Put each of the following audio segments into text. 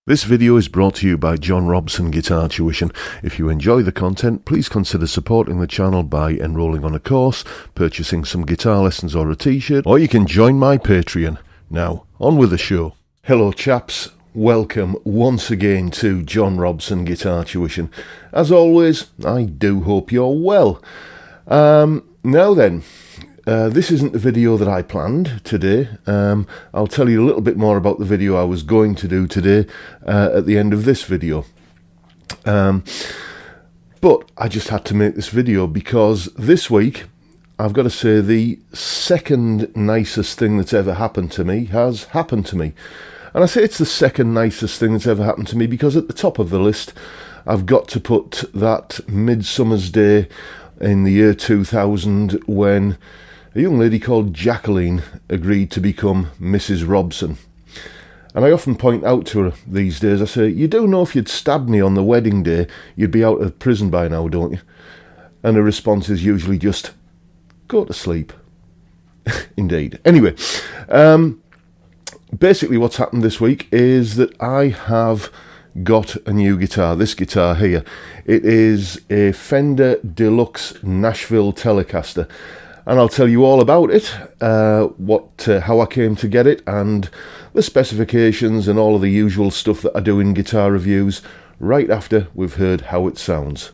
This video is brought to you by John Robson Guitar Tuition. If you enjoy the content, please consider supporting the channel by enrolling on a course, purchasing some guitar lessons or a t-shirt, or you can join my Patreon. Now, on with the show. Hello chaps, welcome once again to John Robson Guitar Tuition. As always, I do hope you're well. Now then, this isn't the video that I planned today. I'll tell you a little bit more about the video I was going to do today at the end of this video. But I just had to make this video because this week, I've got to say, the second nicest thing that's ever happened to me has happened to me. And I say it's the second nicest thing that's ever happened to me because at the top of the list, I've got to put that Midsummer's Day in the year 2000 when a young lady called Jacqueline agreed to become Mrs. Robson. And I often point out to her these days, I say, you do know if you'd stabbed me on the wedding day, you'd be out of prison by now, don't you? And her response is usually just, go to sleep. Indeed. Anyway, basically what's happened this week is that I have got a new guitar. This guitar here, it is a Fender Deluxe Nashville Telecaster. And I'll tell you all about it, how I came to get it, and the specifications and all of the usual stuff that I do in guitar reviews, right after we've heard how it sounds.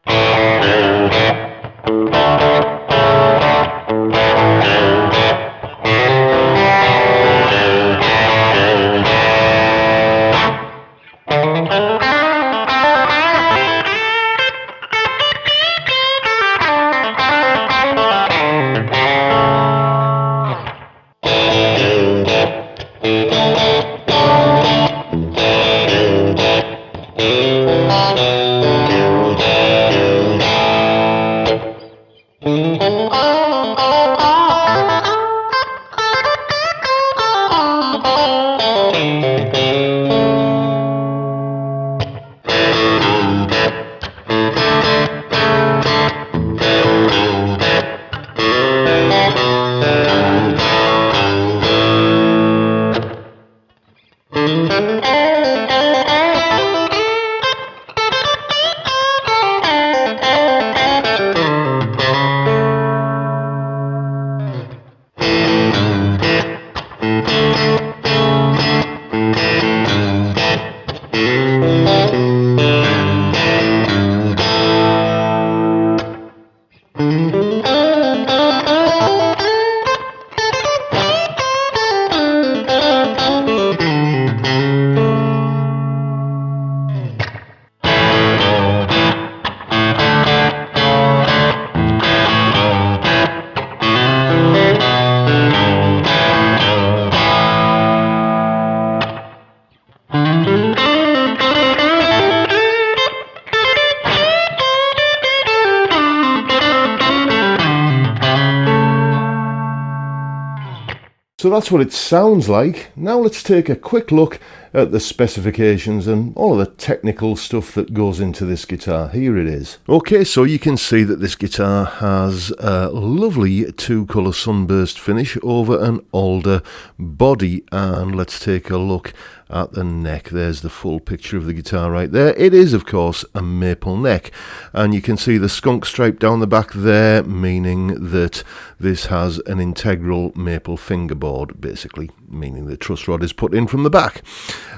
So that's what it sounds like. Now let's take a quick look at the specifications and all of the technical stuff that goes into this guitar. Here it is. Okay, so you can see that this guitar has a lovely two-colour sunburst finish over an alder body. And let's take a look at the neck. There's the full picture of the guitar right there. It is, of course, a maple neck. And you can see the skunk stripe down the back there, meaning that this has an integral maple fingerboard, basically, meaning the truss rod is put in from the back.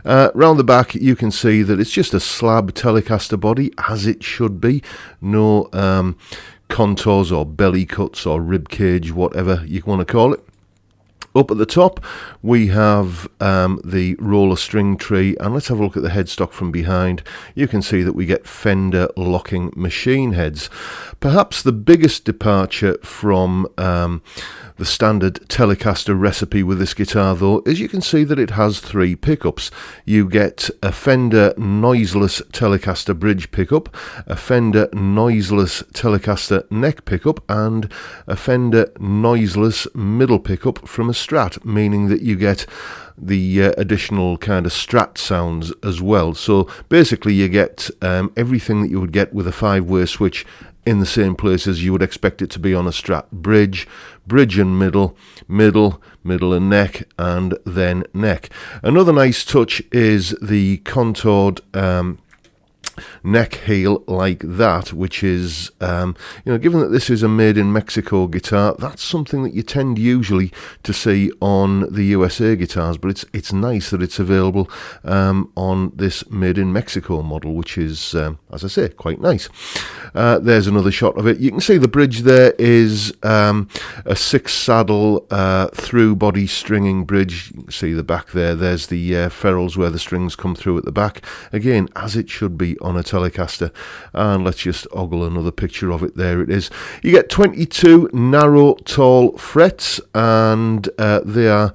Round the back, you can see that it's just a slab Telecaster body, as it should be. No contours or belly cuts or rib cage, whatever you want to call it. Up at the top, we have the roller string tree, and let's have a look at the headstock from behind. You can see that we get Fender locking machine heads. Perhaps the biggest departure from the standard Telecaster recipe with this guitar, though, is you can see that it has three pickups. You get a Fender noiseless Telecaster bridge pickup, a Fender noiseless Telecaster neck pickup, and a Fender noiseless middle pickup from a Strat, meaning that you get the additional kind of Strat sounds as well. So basically you get everything that you would get with a 5-way switch in the same place as you would expect it to be on a Strat bridge. Bridge and middle, middle and neck, and then neck. Another nice touch is the contoured neck heel like that, which is, given that this is a made in Mexico guitar, that's something that you tend usually to see on the USA guitars, but it's nice that it's available on this made in Mexico model, which is, as I say, quite nice. There's another shot of it. You can see the bridge there is a 6-saddle through body stringing bridge. You can see the back there. There's the ferrules where the strings come through at the back. Again, as it should be on a Telecaster. And let's just ogle another picture of it. There it is. You get 22 narrow tall frets, and they are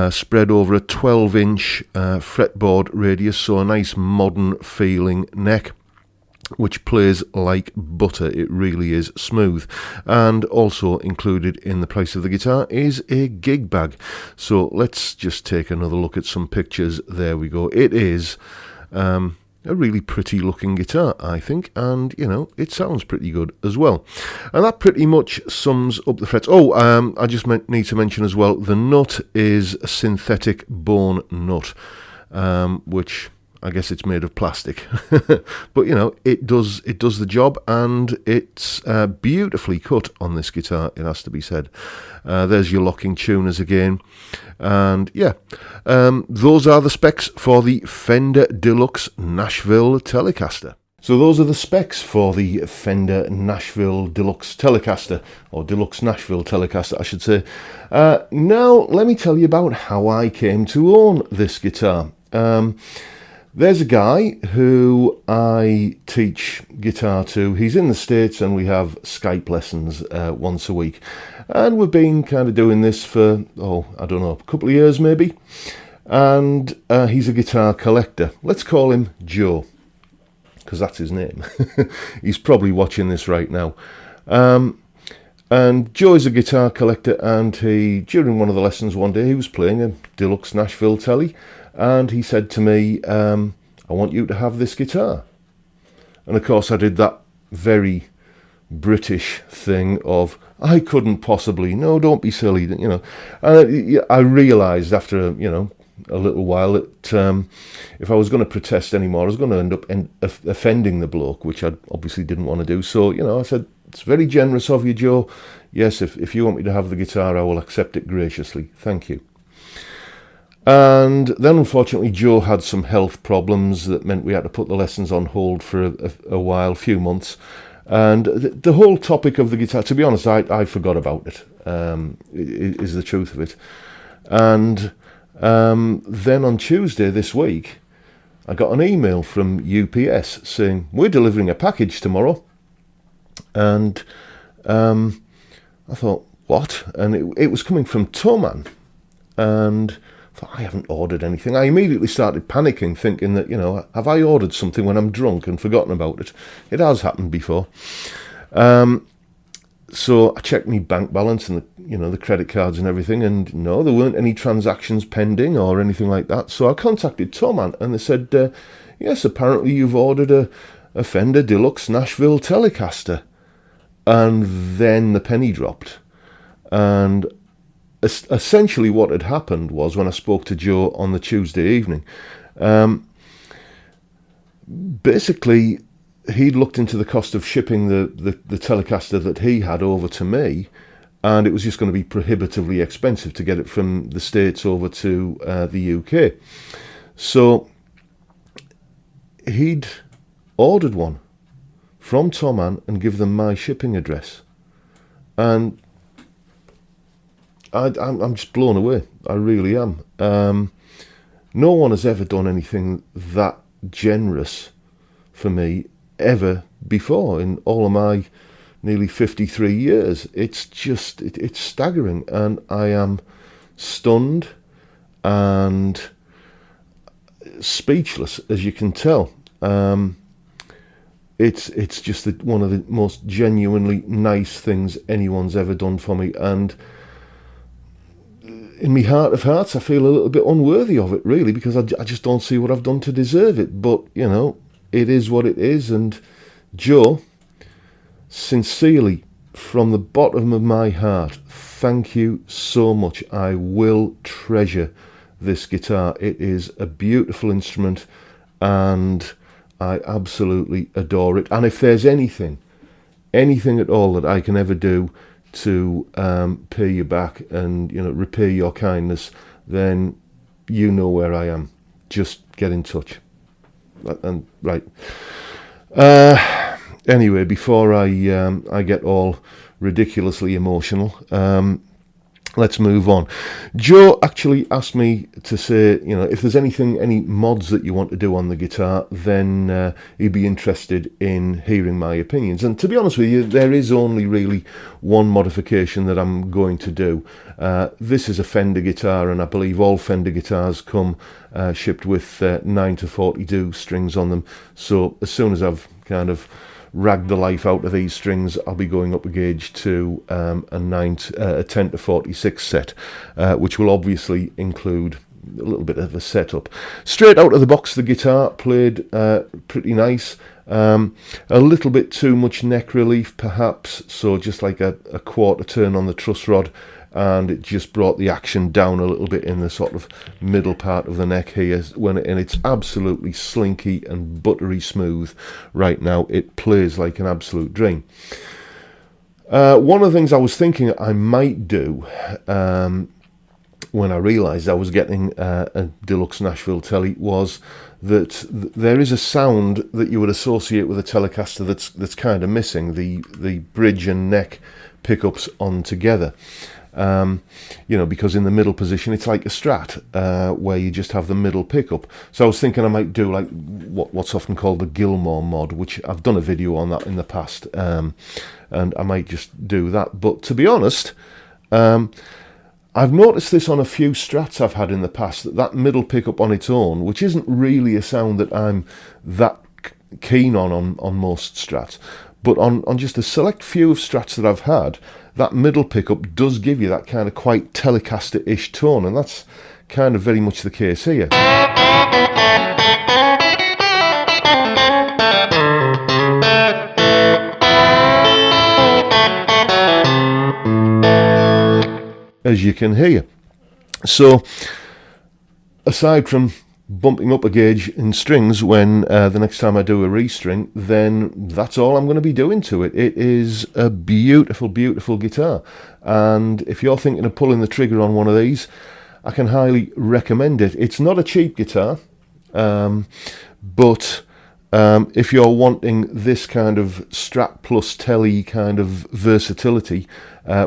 spread over a 12-inch fretboard radius, so a nice modern feeling neck, which plays like butter. It really is smooth. And also included in the price of the guitar is a gig bag. So let's just take another look at some pictures. There we go. It is a really pretty looking guitar, I think, and it sounds pretty good as well. And that pretty much sums up the frets. I just need to mention as well, the nut is a synthetic bone nut, which I guess it's made of plastic, but it does the job, and it's beautifully cut on this guitar, it has to be said. There's your locking tuners again, and those are the specs for the Fender Deluxe Nashville Telecaster. So those are the specs for the Fender Nashville Deluxe Telecaster, or Deluxe Nashville Telecaster, I should say. Now let me tell you about how I came to own this guitar. There's a guy who I teach guitar to. He's in the States, and we have Skype lessons once a week. And we've been kind of doing this for, I don't know, a couple of years maybe. And he's a guitar collector. Let's call him Joe, because that's his name. He's probably watching this right now. And Joe is a guitar collector, and during one of the lessons one day, he was playing a Deluxe Nashville Telly. And he said to me, I want you to have this guitar. And of course I did that very British thing of, I couldn't possibly, no, don't be silly, I realised after, a little while that if I was going to protest anymore, I was going to end up offending the bloke, which I obviously didn't want to do. So, I said, it's very generous of you, Joe. Yes, if you want me to have the guitar, I will accept it graciously. Thank you. And then unfortunately Joe had some health problems that meant we had to put the lessons on hold for a while, few months. And the whole topic of the guitar, to be honest, I forgot about it, is the truth of it. And then on Tuesday this week, I got an email from UPS saying, we're delivering a package tomorrow. And I thought, what? And it was coming from Toman. And I haven't ordered anything. I immediately started panicking, thinking that, have I ordered something when I'm drunk and forgotten about it? It has happened before. So I checked my bank balance and the credit cards and everything, and no, there weren't any transactions pending or anything like that. So I contacted Toman, and they said, yes, apparently you've ordered a Fender Deluxe Nashville Telecaster. And then the penny dropped. And essentially what had happened was, when I spoke to Joe on the Tuesday evening, basically he'd looked into the cost of shipping the Telecaster that he had over to me, and it was just going to be prohibitively expensive to get it from the States over to the UK. So he'd ordered one from Toman and give them my shipping address. And I'm just blown away. I really am. No one has ever done anything that generous for me ever before in all of my nearly 53 years. It's just, it's staggering, and I am stunned and speechless, as you can tell. It's just one of the most genuinely nice things anyone's ever done for me, and in my heart of hearts, I feel a little bit unworthy of it, really, because I just don't see what I've done to deserve it. But, it is what it is. And Joe, sincerely, from the bottom of my heart, thank you so much. I will treasure this guitar. It is a beautiful instrument and I absolutely adore it. And if there's anything at all that I can ever do to pay you back and, you know, repay your kindness, then you know where I am. Just get in touch. And right. Anyway, before I get all ridiculously emotional, let's move on. Joe actually asked me to say, you know, if there's any mods that you want to do on the guitar, then he'd be interested in hearing my opinions. And to be honest with you, there is only really one modification that I'm going to do. This is a Fender guitar, and I believe all Fender guitars come shipped with 9 to 42 strings on them. So as soon as I've kind of ragged the life out of these strings, I'll be going up a gauge to a 10 to 46 set, which will obviously include a little bit of a setup. Straight out of the box, the guitar played pretty nice. A little bit too much neck relief perhaps, so just like a quarter turn on the truss rod, and it just brought the action down a little bit in the sort of middle part of the neck here, and it's absolutely slinky and buttery smooth right now. It plays like an absolute dream. One of the things I was thinking I might do when I realised I was getting a Deluxe Nashville Telly was that there is a sound that you would associate with a Telecaster that's kind of missing, the bridge and neck pickups on together. You know, because in the middle position it's like a Strat, where you just have the middle pickup. So I was thinking I might do like what's often called the Gilmore mod, which I've done a video on that in the past, and I might just do that. But to be honest, I've noticed this on a few Strats I've had in the past, that middle pickup on its own, which isn't really a sound that I'm that keen on most Strats, but on just a select few of Strats that I've had, that middle pickup does give you that kind of quite Telecaster-ish tone, and that's kind of very much the case here. As you can hear. So, aside from bumping up a gauge in strings when the next time I do a restring, then that's all I'm going to be doing to it. It is a beautiful, beautiful guitar, and if you're thinking of pulling the trigger on one of these, I can highly recommend it. It's not a cheap guitar, but if you're wanting this kind of Strat plus Telly kind of versatility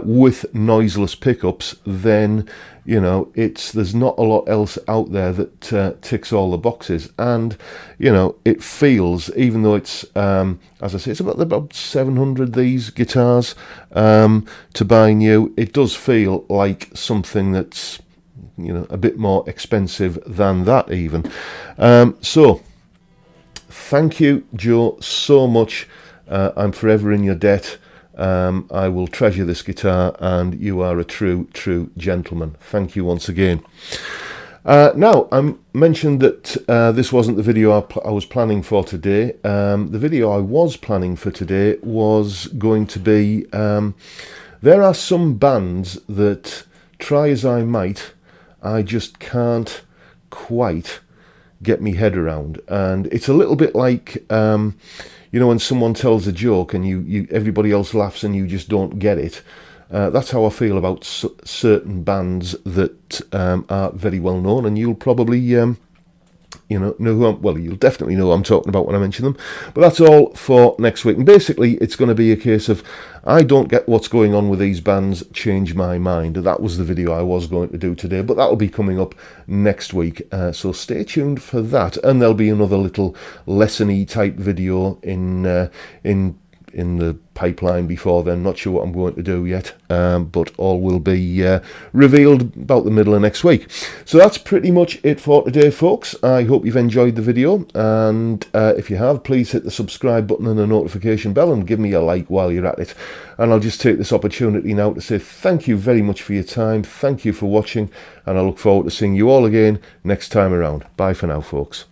with noiseless pickups, then you know there's not a lot else out there that ticks all the boxes. And you know, it feels, even though it's as I say, it's about 700 these guitars to buy new, it does feel like something that's, you know, a bit more expensive than that even. So thank you, Joe, so much. I'm forever in your debt. I will treasure this guitar, and you are a true gentleman. Thank you once again. Now, I mentioned that this wasn't the video I was planning for today. The video I was planning for today was going to be, there are some bands that, try as I might, I just can't quite get me head around. And it's a little bit like, you know, when someone tells a joke and you everybody else laughs and you just don't get it. That's how I feel about certain bands that are very well known, and you'll probably you know who you'll definitely know who I'm talking about when I mention them. But that's all for next week, and basically it's going to be a case of, I don't get what's going on with these bands, change my mind. That was the video I was going to do today, but that'll be coming up next week, so stay tuned for that. And there'll be another little lesson-y type video in the pipeline before then. Not sure what I'm going to do yet, but all will be revealed about the middle of next week. So that's pretty much it for today, folks. I hope you've enjoyed the video, and if you have, please hit the subscribe button and the notification bell and give me a like while you're at it. And I'll just take this opportunity now to say thank you very much for your time, thank you for watching, and I look forward to seeing you all again next time around. Bye for now, folks.